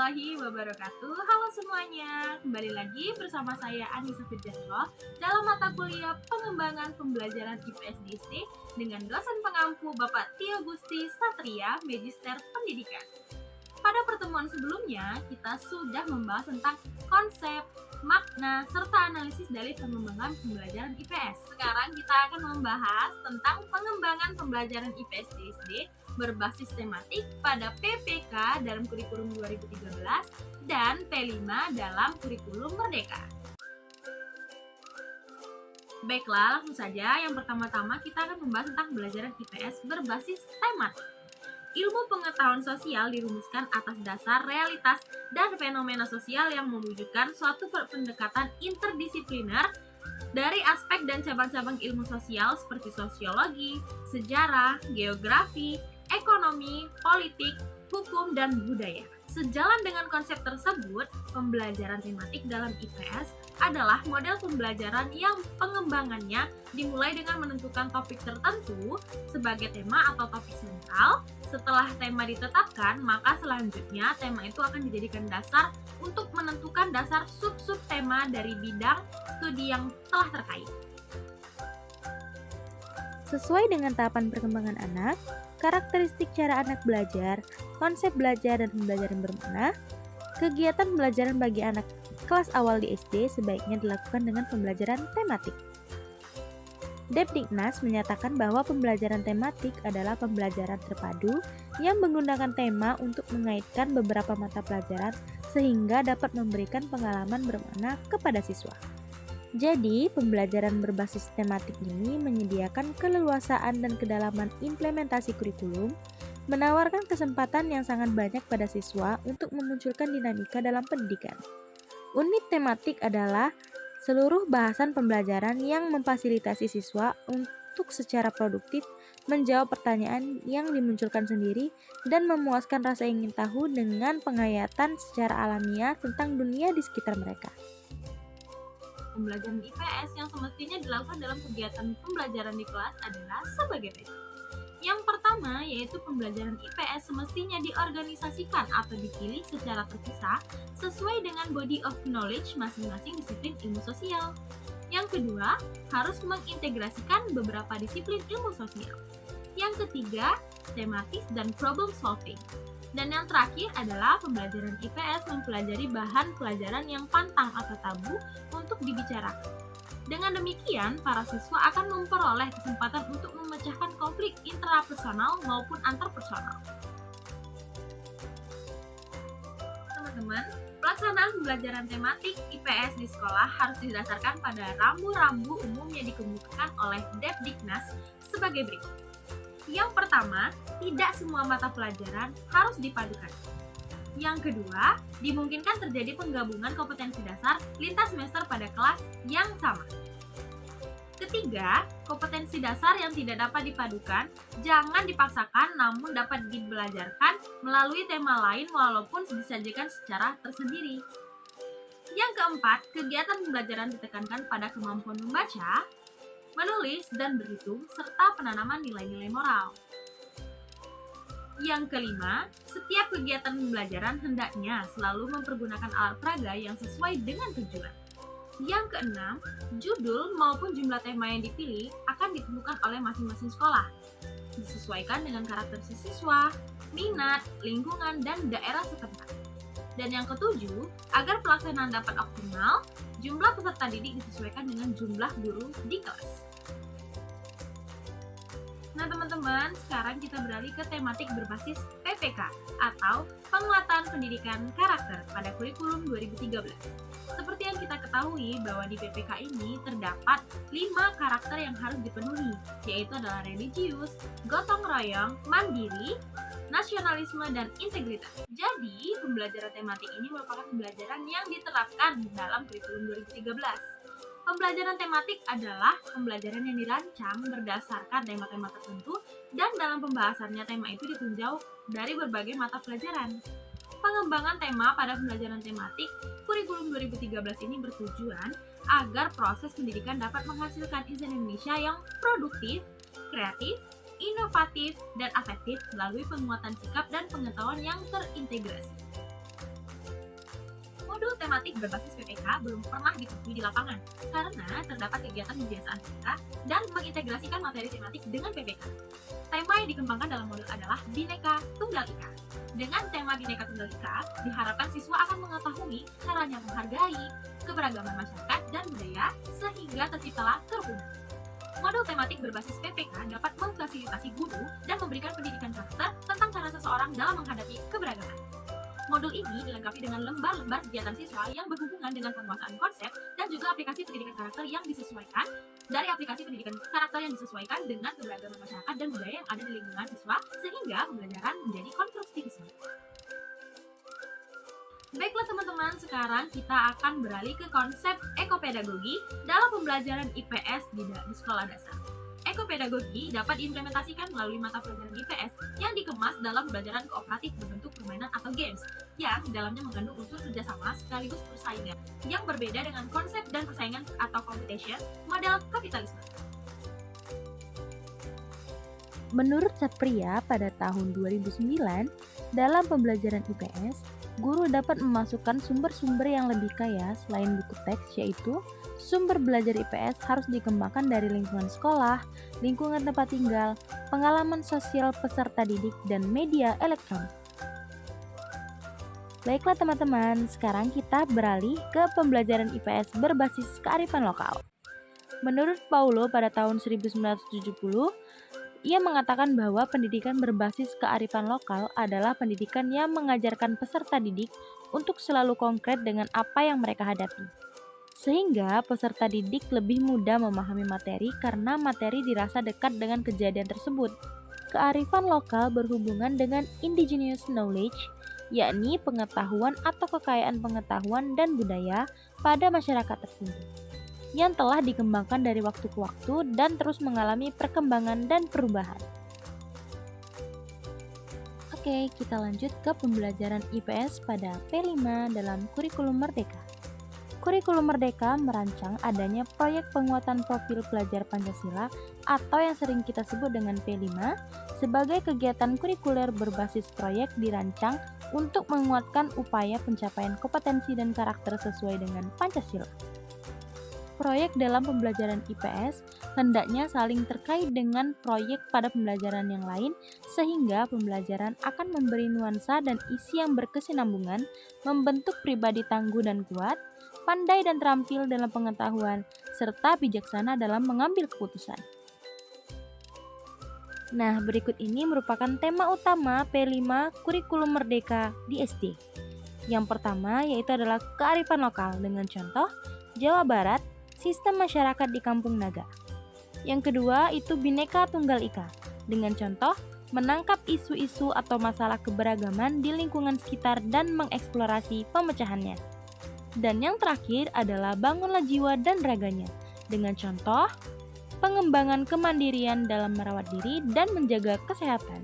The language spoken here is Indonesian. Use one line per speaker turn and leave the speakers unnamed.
warahmatullahi wabarakatuh. Halo semuanya, kembali lagi bersama saya Anissa Firjatullah dalam mata kuliah Pengembangan Pembelajaran IPS di SD dengan dosen pengampu Bapak Tio Gusti Satria, Magister Pendidikan. Pada pertemuan sebelumnya, kita sudah membahas tentang konsep, makna, serta analisis dari pengembangan pembelajaran IPS. Sekarang kita akan membahas tentang pengembangan pembelajaran IPS di SD berbasis tematik pada PPK dalam kurikulum 2013 dan P5 dalam kurikulum Merdeka. Baiklah, langsung saja. Yang pertama-tama kita akan membahas tentang pembelajaran IPS berbasis tematik. Ilmu pengetahuan sosial dirumuskan atas dasar realitas dan fenomena sosial yang mewujudkan suatu pendekatan interdisipliner dari aspek dan cabang-cabang ilmu sosial seperti sosiologi, sejarah, geografi, ekonomi, politik, hukum, dan budaya. Sejalan dengan konsep tersebut, pembelajaran tematik dalam IPS adalah model pembelajaran yang pengembangannya dimulai dengan menentukan topik tertentu sebagai tema atau topik sentral. Setelah tema ditetapkan, maka selanjutnya tema itu akan dijadikan dasar untuk menentukan dasar sub-sub tema dari bidang studi yang telah terkait.
Sesuai dengan tahapan perkembangan anak, karakteristik cara anak belajar, konsep belajar dan pembelajaran bermakna, kegiatan pembelajaran bagi anak kelas awal di SD sebaiknya dilakukan dengan pembelajaran tematik. Depdiknas menyatakan bahwa pembelajaran tematik adalah pembelajaran terpadu yang menggunakan tema untuk mengaitkan beberapa mata pelajaran sehingga dapat memberikan pengalaman bermakna kepada siswa. Jadi, pembelajaran berbasis tematik ini menyediakan keleluasaan dan kedalaman implementasi kurikulum, menawarkan kesempatan yang sangat banyak pada siswa untuk memunculkan dinamika dalam pendidikan. Unit tematik adalah seluruh bahasan pembelajaran yang memfasilitasi siswa untuk secara produktif menjawab pertanyaan yang dimunculkan sendiri dan memuaskan rasa ingin tahu dengan penghayatan secara alamiah tentang dunia di sekitar mereka.
Pembelajaran IPS yang semestinya dilakukan dalam kegiatan pembelajaran di kelas adalah sebagai berikut. Yang pertama yaitu pembelajaran IPS semestinya diorganisasikan atau dipilih secara terpisah sesuai dengan body of knowledge masing-masing disiplin ilmu sosial. Yang kedua, harus mengintegrasikan beberapa disiplin ilmu sosial. Yang ketiga, tematis dan problem solving. Dan yang terakhir adalah pembelajaran IPS mempelajari bahan pelajaran yang pantang atau tabu untuk dibicarakan. Dengan demikian, para siswa akan memperoleh kesempatan untuk memecahkan konflik intrapersonal maupun antarpersonal. Teman-teman, pelaksanaan pembelajaran tematik IPS di sekolah harus didasarkan pada rambu-rambu umum yang dikemukakan oleh Depdiknas sebagai berikut. Yang pertama, tidak semua mata pelajaran harus dipadukan. Yang kedua, dimungkinkan terjadi penggabungan kompetensi dasar lintas semester pada kelas yang sama. Ketiga, kompetensi dasar yang tidak dapat dipadukan jangan dipaksakan namun dapat dibelajarkan melalui tema lain walaupun disajikan secara tersendiri. Yang keempat, kegiatan pembelajaran ditekankan pada kemampuan membaca, menulis, dan berhitung, serta penanaman nilai-nilai moral. Yang kelima, setiap kegiatan pembelajaran hendaknya selalu mempergunakan alat peraga yang sesuai dengan tujuan. Yang keenam, judul maupun jumlah tema yang dipilih akan ditentukan oleh masing-masing sekolah, disesuaikan dengan karakter siswa, minat, lingkungan, dan daerah setempat. Dan yang ketujuh, agar pelaksanaan dapat optimal, jumlah peserta didik disesuaikan dengan jumlah guru di kelas. Nah teman-teman, sekarang kita beralih ke tematik berbasis PPK atau Penguatan Pendidikan Karakter pada kurikulum 2013. Seperti yang kita ketahui bahwa di PPK ini terdapat 5 karakter yang harus dipenuhi, yaitu adalah religius, gotong royong, mandiri, nasionalisme, dan integritas. Jadi, pembelajaran tematik ini merupakan pembelajaran yang diterapkan dalam kurikulum 2013. Pembelajaran tematik adalah pembelajaran yang dirancang berdasarkan tema-tema tertentu dan dalam pembahasannya tema itu ditinjau dari berbagai mata pelajaran. Pengembangan tema pada pembelajaran tematik kurikulum 2013 ini bertujuan agar proses pendidikan dapat menghasilkan insan Indonesia yang produktif, kreatif, inovatif, dan afektif melalui penguatan sikap dan pengetahuan yang terintegrasi. Modul tematik berbasis PPK belum pernah ditemui di lapangan karena terdapat kegiatan kebiasaan kita dan mengintegrasikan materi tematik dengan PPK. Tema yang dikembangkan dalam modul adalah Bhinneka Tunggal Ika. Dengan tema Bhinneka Tunggal Ika, diharapkan siswa akan mengetahui caranya menghargai keberagaman masyarakat dan budaya sehingga terciptalah kerukunan. Modul tematik berbasis PPK dapat memfasilitasi guru dan memberikan pendidikan karakter tentang cara seseorang dalam menghadapi keberagaman. Modul ini dilengkapi dengan lembar-lembar kegiatan siswa yang berhubungan dengan penguasaan konsep dan juga aplikasi pendidikan karakter yang disesuaikan dari aplikasi pendidikan karakter yang disesuaikan dengan keberagaman masyarakat dan budaya yang ada di lingkungan siswa sehingga pembelajaran menjadi konstruktivisme. Baiklah teman-teman, sekarang kita akan beralih ke konsep ekopedagogi dalam pembelajaran IPS di sekolah dasar. Ekopedagogi dapat diimplementasikan melalui mata pelajaran IPS yang dikemas dalam pembelajaran kooperatif berbentuk permainan atau games yang di dalamnya mengandung unsur kerjasama sekaligus persaingan yang berbeda dengan konsep dan persaingan atau competition model kapitalisme.
Menurut Satpria pada tahun 2009, dalam pembelajaran IPS, guru dapat memasukkan sumber-sumber yang lebih kaya selain buku teks, yaitu sumber belajar IPS harus dikembangkan dari lingkungan sekolah, lingkungan tempat tinggal, pengalaman sosial peserta didik, dan media elektronik. Baiklah teman-teman, sekarang kita beralih ke pembelajaran IPS berbasis kearifan lokal. Menurut Paulo pada tahun 1970, ia mengatakan bahwa pendidikan berbasis kearifan lokal adalah pendidikan yang mengajarkan peserta didik untuk selalu konkret dengan apa yang mereka hadapi. Sehingga peserta didik lebih mudah memahami materi karena materi dirasa dekat dengan kejadian tersebut. Kearifan lokal berhubungan dengan indigenous knowledge, yakni pengetahuan atau kekayaan pengetahuan dan budaya pada masyarakat tertentu yang telah dikembangkan dari waktu ke waktu dan terus mengalami perkembangan dan perubahan. Oke, kita lanjut ke pembelajaran IPS pada P5 dalam kurikulum Merdeka. Kurikulum Merdeka merancang adanya proyek penguatan profil pelajar Pancasila atau yang sering kita sebut dengan P5 sebagai kegiatan kurikuler berbasis proyek dirancang untuk menguatkan upaya pencapaian kompetensi dan karakter sesuai dengan Pancasila. Proyek dalam pembelajaran IPS hendaknya saling terkait dengan proyek pada pembelajaran yang lain sehingga pembelajaran akan memberi nuansa dan isi yang berkesinambungan, membentuk pribadi tangguh dan kuat, pandai dan terampil dalam pengetahuan, serta bijaksana dalam mengambil keputusan. Nah, berikut ini merupakan tema utama P5 Kurikulum Merdeka di SD. Yang pertama yaitu adalah kearifan lokal dengan contoh Jawa Barat, sistem masyarakat di Kampung Naga. Yang kedua itu Bhinneka Tunggal Ika dengan contoh menangkap isu-isu atau masalah keberagaman di lingkungan sekitar dan mengeksplorasi pemecahannya. Dan yang terakhir adalah bangunlah jiwa dan raganya dengan contoh pengembangan kemandirian dalam merawat diri dan menjaga kesehatan.